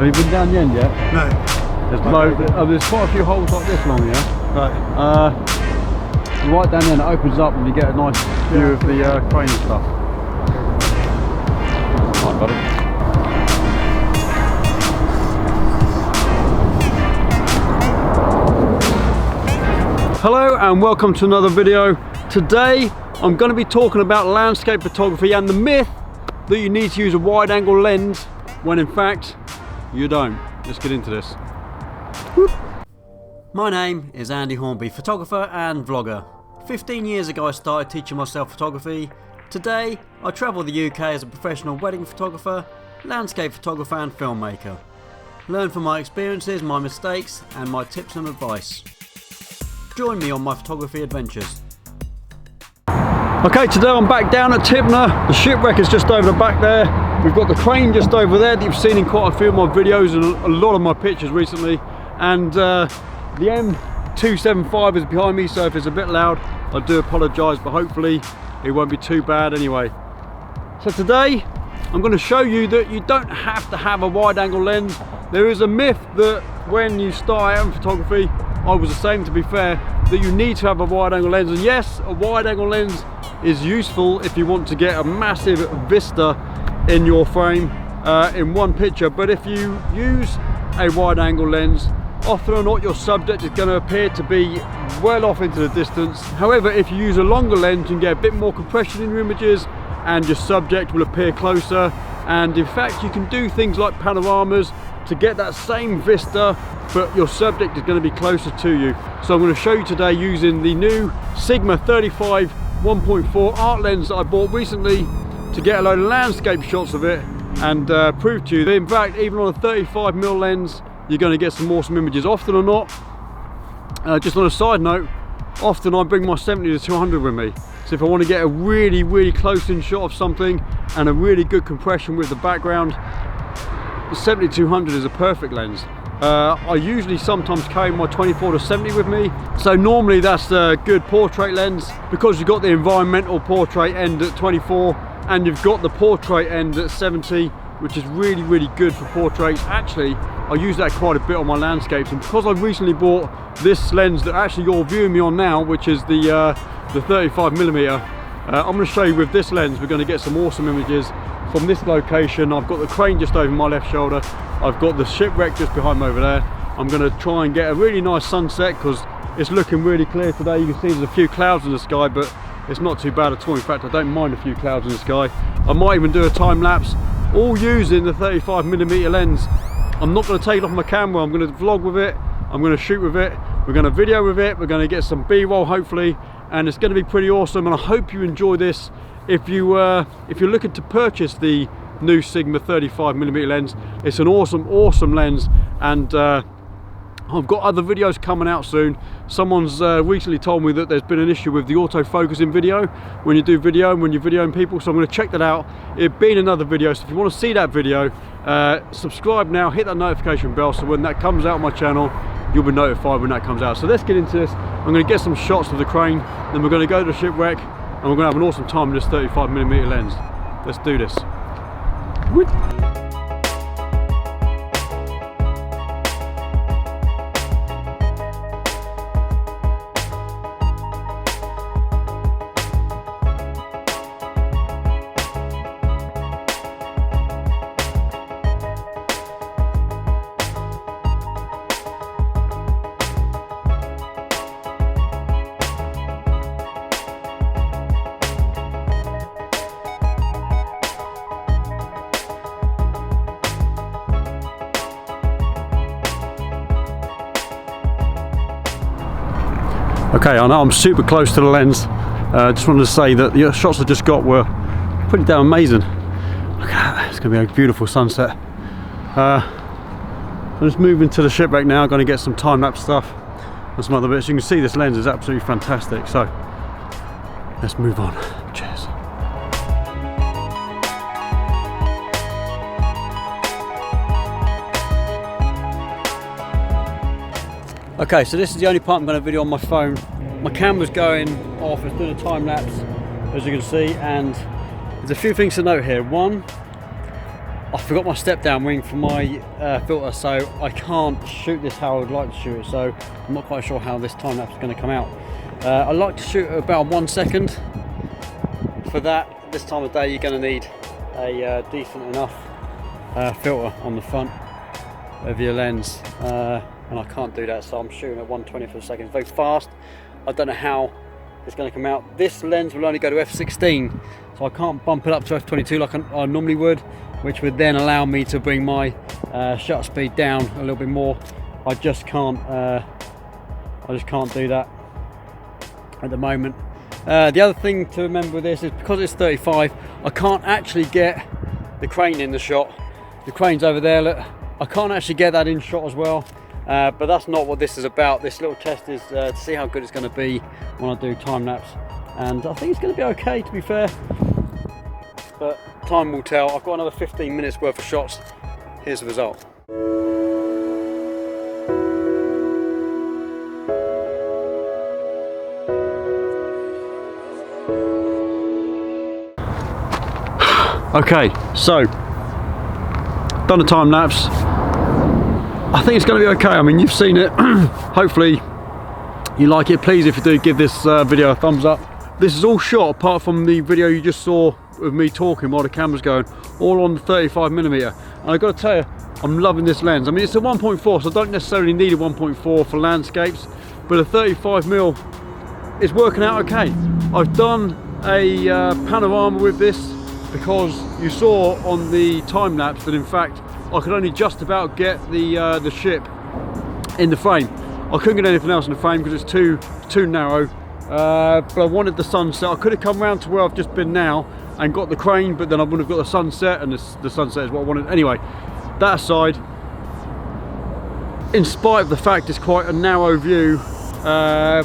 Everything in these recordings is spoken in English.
Have you been down the end yet? No. There's quite a few holes like this long here. Right. Right down there, and it opens up and you get a nice view of the crane and stuff. Right, buddy. Hello and welcome to another video. Today I'm going to be talking about landscape photography and the myth that you need to use a wide angle lens when in fact you don't. Let's get into this. Whoop. My name is Andy Hornby, photographer and vlogger. 15 years ago I started teaching myself photography. Today I travel the UK as a professional wedding photographer, landscape photographer and filmmaker. Learn from my experiences, my mistakes and my tips and advice. Join me on my photography adventures. Okay, today I'm back down at Tipner. The shipwreck is just over the back there. We've got the crane just over there that you've seen in quite a few of my videos and a lot of my pictures recently. And the M275 is behind me, so if it's a bit loud, I do apologise, but hopefully it won't be too bad anyway. So today, I'm going to show you that you don't have to have a wide angle lens. There is a myth that when you start out in photography, I was the same to be fair, that you need to have a wide angle lens. And yes, a wide angle lens is useful if you want to get a massive vista in your frame in one picture. But if you use a wide angle lens, often or not your subject is going to appear to be well off into the distance. However, if you use a longer lens, you can get a bit more compression in your images and your subject will appear closer. And in fact, you can do things like panoramas to get that same vista, but your subject is going to be closer to you. So I'm going to show you today using the new Sigma 35 1.4 ART lens that I bought recently to get a load of landscape shots of it and prove to you that in fact even on a 35mm lens you're going to get some awesome images. Often or not, just on a side note, often I bring my 70-200 with me. So if I want to get a really close in shot of something and a really good compression with the background, the 70-200 is a perfect lens. I usually sometimes carry my 24-70 with me, so normally that's a good portrait lens because you've got the environmental portrait end at 24 and you've got the portrait end at 70, which is really good for portraits. Actually, I use that quite a bit on my landscapes, and because I've recently bought this lens that actually you're viewing me on now, which is the 35mm, I'm going to show you with this lens we're going to get some awesome images from this location. I've got the crane just over my left shoulder, I've got the shipwreck just behind me over there. I'm going to try and get a really nice sunset because it's looking really clear today. You can see there's a few clouds in the sky, but it's not too bad at all. In fact, I don't mind a few clouds in the sky. I might even do a time lapse, all using the 35mm lens. I'm not going to take it off my camera, I'm going to vlog with it, I'm going to shoot with it, we're going to video with it, we're going to get some B-roll hopefully, and it's going to be pretty awesome. And I hope you enjoy this. If you're looking to purchase the new Sigma 35mm lens, it's an awesome lens, and I've got other videos coming out soon. Someone's recently told me that there's been an issue with the autofocus in video when you do video and when you're videoing people, so I'm going to check that out. It'll be in another video, so if you want to see that video, subscribe now, hit that notification bell, so when that comes out on my channel you'll be notified when that comes out. So let's get into this. I'm going to get some shots of the crane, then we're going to go to the shipwreck and we're going to have an awesome time with this 35mm lens. Let's do this. Whoop. Okay, I know I'm super close to the lens. Just wanted to say that the shots I just got were pretty damn amazing. Look at that, it's going to be a beautiful sunset. I'm just moving to the shipwreck now, going to get some time-lapse stuff and some other bits. You can see this lens is absolutely fantastic, so let's move on. Cheers. Okay, so this is the only part I'm going to video on my phone. My camera's going off, it's doing a time lapse as you can see, and there's a few things to note here. One, I forgot my step down wing for my filter, so I can't shoot this how I would like to shoot it, so I'm not quite sure how this time lapse is going to come out. I like to shoot at about 1 second. For that, this time of day, you're going to need a decent enough filter on the front of your lens, and I can't do that, so I'm shooting at 1/20th of a second. It's very fast. I don't know how it's going to come out. This lens will only go to f/16, so I can't bump it up to f/22 like I normally would, which would then allow me to bring my shutter speed down a little bit more. I just can't do that at the moment. The other thing to remember with this is because it's 35, I can't actually get the crane in the shot. The crane's over there, look. I can't actually get that in shot as well, but that's not what this is about. This little test is to see how good it's going to be when I do time lapse, and I think it's going to be okay, to be fair, but time will tell. I've got another 15 minutes worth of shots. Here's the result. Okay, so done a time lapse. I think it's going to be okay. I mean, you've seen it. Hopefully you like it. Please, if you do, give this video a thumbs up. This is all shot, apart from the video you just saw of me talking while the camera's going, all on the 35mm. And I've got to tell you, I'm loving this lens. I mean, it's a 1.4, so I don't necessarily need a 1.4 for landscapes, but a 35mm is working out okay. I've done a panorama with this, because you saw on the time lapse that in fact I could only just about get the ship in the frame. I couldn't get anything else in the frame because it's too narrow, but I wanted the sunset. I could have come round to where I've just been now and got the crane, but then I wouldn't have got the sunset, and the sunset is what I wanted. Anyway, that aside, in spite of the fact it's quite a narrow view,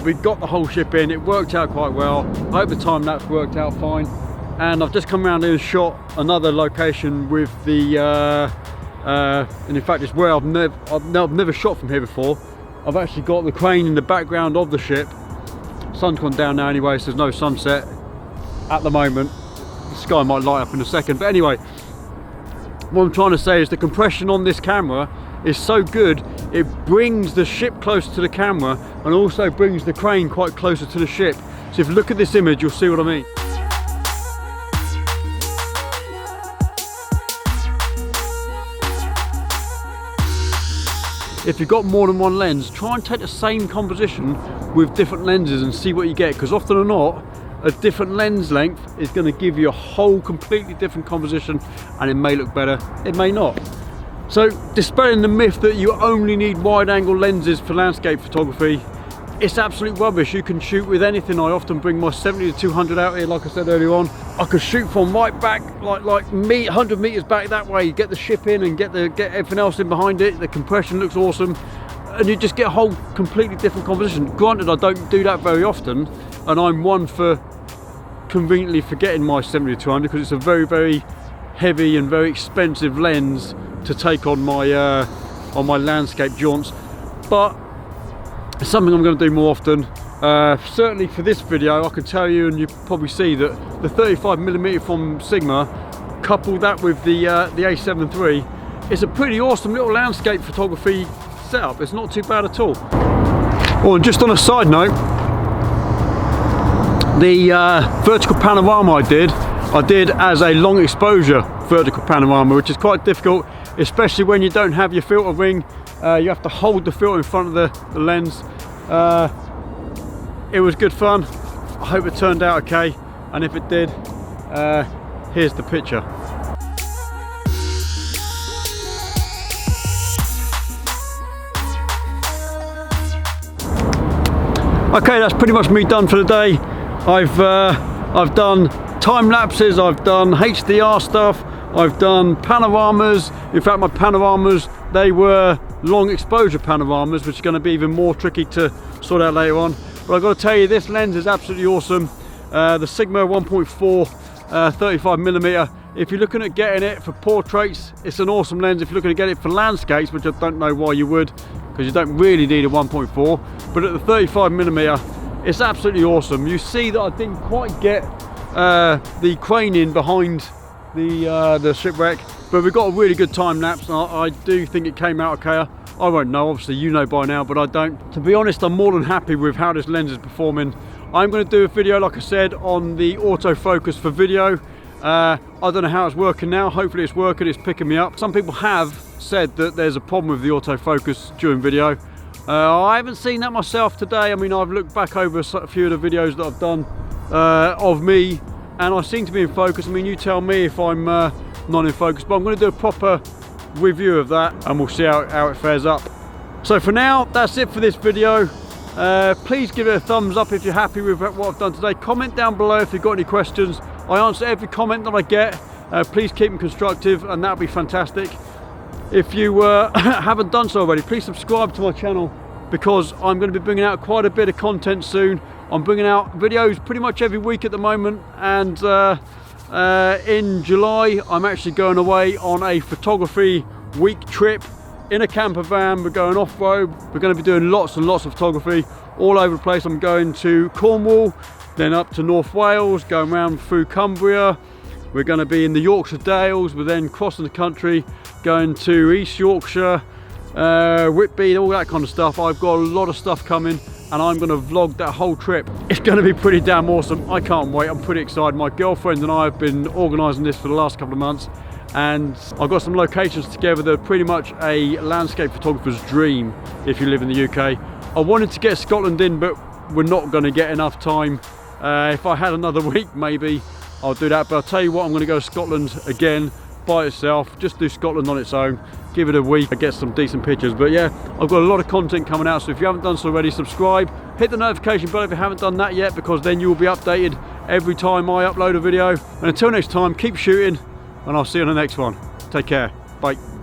we got the whole ship in. It worked out quite well. I hope the time lapse worked out fine. And I've just come around here and shot another location with the, and in fact it's where I've never shot from here before. I've actually got the crane in the background of the ship. Sun's gone down now anyway, so there's no sunset at the moment. The sky might light up in a second, but anyway, what I'm trying to say is the compression on this camera is so good, it brings the ship closer to the camera and also brings the crane quite closer to the ship. So if you look at this image, you'll see what I mean. If you've got more than one lens, try and take the same composition with different lenses and see what you get, because often or not, a different lens length is going to give you a whole completely different composition, and it may look better, it may not. So dispelling the myth that you only need wide angle lenses for landscape photography, it's absolute rubbish. You can shoot with anything. I often bring my 70-200 out here, like I said earlier on. I could shoot from right back, like 100 meters back that way, get the ship in and get everything else in behind it. The compression looks awesome, and you just get a whole completely different composition. Granted, I don't do that very often, and I'm one for conveniently forgetting my 70-200 because it's a very, very heavy and very expensive lens to take on my landscape jaunts. But it's something I'm going to do more often. Certainly for this video, I can tell you, and you probably see that the 35mm from Sigma, couple that with the A7iii, it's a pretty awesome little landscape photography setup. It's not too bad at all. Oh, and just on a side note, the vertical panorama I did as a long exposure vertical panorama, which is quite difficult, especially when you don't have your filter ring. You have to hold the filter in front of the lens. It was good fun. I hope it turned out okay, and if it did, here's the picture. Okay, that's pretty much me done for the day. I've done time lapses, I've done HDR stuff, I've done panoramas. In fact, my panoramas, they were long exposure panoramas, which is going to be even more tricky to sort out later on. But I've got to tell you, this lens is absolutely awesome. The Sigma 1.4 35mm. If you're looking at getting it for portraits, it's an awesome lens. If you're looking to get it for landscapes, which I don't know why you would, because you don't really need a 1.4, but at the 35mm, it's absolutely awesome. You see that I didn't quite get the crane in behind the shipwreck, but we got a really good time lapse, and I do think it came out okay. I won't know, obviously you know by now, but I don't. To be honest, I'm more than happy with how this lens is performing. I'm going to do a video, like I said, on the autofocus for video. I don't know how it's working now. Hopefully it's working, it's picking me up. Some people have said that there's a problem with the autofocus during video. I haven't seen that myself today. I mean, I've looked back over a few of the videos that I've done of me, and I seem to be in focus. I mean, you tell me if I'm not in focus, but I'm going to do a proper review of that, and we'll see how it fares up. So for now, that's it for this video. Please give it a thumbs up if you're happy with what I've done today. Comment down below if you've got any questions. I answer every comment that I get. Please keep them constructive, and that'll be fantastic. If you haven't done so already, please subscribe to my channel, because I'm going to be bringing out quite a bit of content soon. I'm bringing out videos pretty much every week at the moment, and in July I'm actually going away on a photography week trip in a camper van. We're going off-road. We're going to be doing lots and lots of photography all over the place. I'm going to Cornwall, then up to North Wales, going around through Cumbria. We're going to be in the Yorkshire Dales. We're then crossing the country, going to East Yorkshire, Whitby, all that kind of stuff. I've got a lot of stuff coming, and I'm going to vlog that whole trip. It's going to be pretty damn awesome. I can't wait. I'm pretty excited. My girlfriend and I have been organising this for the last couple of months, and I've got some locations together that are pretty much a landscape photographer's dream if you live in the UK. I wanted to get Scotland in, but we're not going to get enough time. If I had another week, maybe I'll do that, but I'll tell you what, I'm going to go to Scotland again by itself, just do Scotland on its own, give it a week, I get some decent pictures. But yeah, I've got a lot of content coming out, so if you haven't done so already, subscribe, hit the notification bell if you haven't done that yet, because then you will be updated every time I upload a video. And until next time, keep shooting, and I'll see you on the next one. Take care, bye.